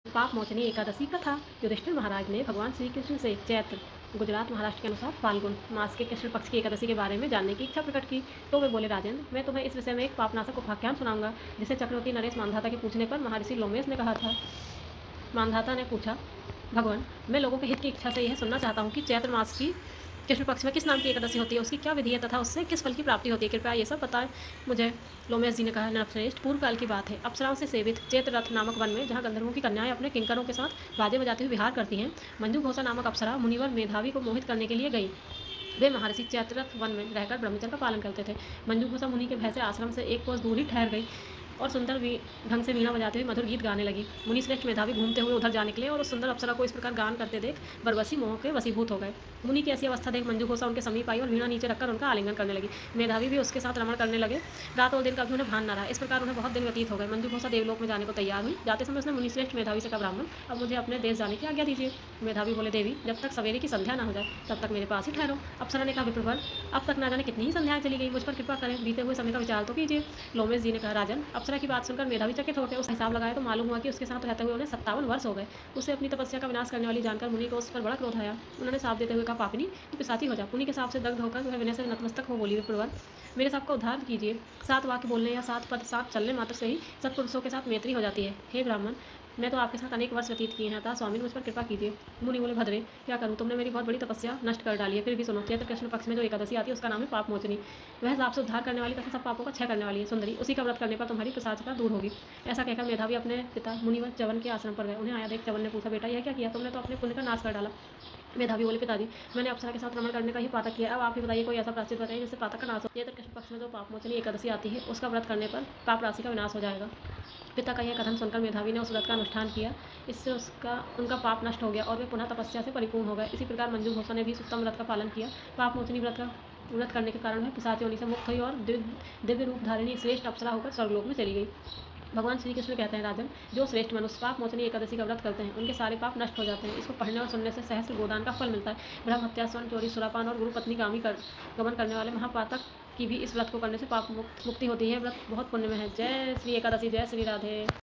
पाप मोचनी एकादशी कथा। युधिष्ठिर महाराज ने भगवान श्री कृष्ण से चैत्र गुजरात महाराष्ट्र के अनुसार फाल्गुन मास के कृष्ण पक्ष की एकादशी के बारे में जानने की इच्छा प्रकट की। तो वे बोले, राजेंद्र, मैं तुम्हें इस विषय में एक पापनाशक उपाख्यान सुनाऊंगा जिसे चक्रवर्ती नरेश मानधाता के पूछने पर महर्षि लोमेश ने कहा था। मानधाता ने पूछा, भगवान, मैं लोगों के हित की इच्छा से यह सुनना चाहता हूँ कि चैत्र मास की कृष्ण पक्ष में किस नाम की एकादशी होती है, उसकी क्या विधि है तथा उससे किस फल की प्राप्ति होती है, कृपया ये सब बताएं मुझे। लोमेश जी ने कहा, नरश्रेष्ठ, पूर्व काल की बात है। अप्सराओं से सेवित चैत्र रथ नामक वन में, जहाँ गंधर्वों की कन्याएं अपने किंकरों के साथ बाजे बजाते हुए विहार करती हैं, मंजू घोषा नामक अप्सरा मुनिवर मेधावी को मोहित करने के लिए गई। वे महर्षि चैत्ररथ वन में रहकर ब्रह्मचर्य का पालन करते थे। मंजू घोषा मुनि के भय से आश्रम से एक कोस दूर ही ठहर गई और सुंदर ढंग से वीणा बजाते हुए मधुर गीत गाने लगी। मुनि श्रेष्ठ मेधावी घूमते हुए उधर जा निकले और उस सुंदर अप्सरा को इस प्रकार गान करते देख बरबसी मोह के वसीभूत हो गए। मुनि की ऐसी अवस्था देख मंजू घोषा उनके समीप आई और वीणा नीचे रखकर उनका आलिंगन करने लगी। मेधावी भी उसके साथ रमण करने लगे। रात और दिन का भी उन्हें भान न रहा। इस प्रकार उन्हें बहुत दिन व्यतीत हो गए। मंजू घोषा देवलोक में जाने को तैयार हुई। जाते समय उसने मुनि श्रेष्ठ मेधावी से कहा, ब्राह्मण, अब मुझे अपने देश जाने की आज्ञा दीजिए। मेधावी बोले, देवी, जब तक सवेरे की संध्या न हो जाए तब तक मेरे पास ही ठहरो। अप्सरा ने कहा, विप्रवर, अब तक न जाने कितनी ही संध्याएं चली गई, मुझ पर कृपा करें, बीते हुए समय का विचार तो कीजिए। लोमेश जी ने कहा, राजन, अप्सरा की बात सुनकर मेधावी चकित हो गए। उसका हिसाब लगाया तो मालूम हुआ कि उसके साथ रहते हुए उन्हें 57 वर्ष हो गए। उसे अपनी तपस्या का विनाश करने वाली जानकर मुनि को उस पर बड़ा क्रोध आया। उन्होंने साप देते हुए कहा, पापिनी, तू पिशाची हो जा। मुनि के साप से दग्ध होकर वह विनय से नतमस्तक हो बोली, विप्रवर, मेरे साप का उद्धार कीजिए। 7 वाक्य बोलने या 7 पद 7 चलने मात्र से ही सत्पुरुषों के साथ मैत्री हो जाती है। हे ब्राह्मण, मैं तो आपके साथ अनेक वर्ष व्यतीत किए हैं, अतः स्वामी मुझ पर कृपा कीजिए। मुनि बोले, भद्रे, क्या करूं, तुमने मेरी बहुत बड़ी तपस्या नष्ट कर डाली है। फिर भी सुनो, चैत्र कृष्ण पक्ष में जो एकादशी आती है उसका नाम है पाप मोचनी। वह साप से उद्धार करने वाली तथा सब पापों का क्षय करने वाली है। सुंदरी, उसी का व्रत करने पर तुम्हारी पिशाचता दूर होगी। ऐसा कहकर मेधावी अपने पिता मुनिवर च्यवन के आश्रम पर गए। उन्हें आया देख च्यवन ने पूछा, बेटा, यह क्या किया, तुमने तो अपने पुण्य का नाश कर डाला। मेधावी बोले, पिताजी, मैंने अप्सरा के साथ रमण करने का ही पातक किया। अब आप ही बताइए, कोई ऐसा प्रायश्चित बताइए जिससे पातक का नाश हो। चैत्र कृष्ण पक्ष में जो पाप मोचनी एकादशी आती है उसका व्रत करने पर पाप राशि का विनाश हो जाएगा। पिता का यह कथन सुनकर मेधावी ने उस व्रत का अनुष्ठान किया। इससे उनका पाप नष्ट हो गया और वे पुनः तपस्या से परिपूर्ण हो गए। इसी प्रकार मंजू घोषा ने भी उत्तम व्रत का पालन किया। पाप मोचनी व्रत करने के कारण वह पिशाच योनि से मुक्त हुई और दिव्य रूप धारिणी श्रेष्ठ अप्सरा होकर स्वर्गलोक में चली गई। भगवान श्री कृष्ण कहते हैं, राजन, जो श्रेष्ठ मनुष्य पाप मोचनी एकादशी का व्रत करते हैं उनके सारे पाप नष्ट हो जाते हैं। इसको पढ़ने और सुनने से सहस्त्र गोदान का फल मिलता है। ब्रह्म हत्या, स्वर्ण चोरी, सुरापान और गुरु पत्नी गमन करने वाले महापातक की भी इस व्रत को करने से पाप मुक्ति होती है। व्रत बहुत पुण्य में है। जय श्री एकादशी, जय श्री राधे।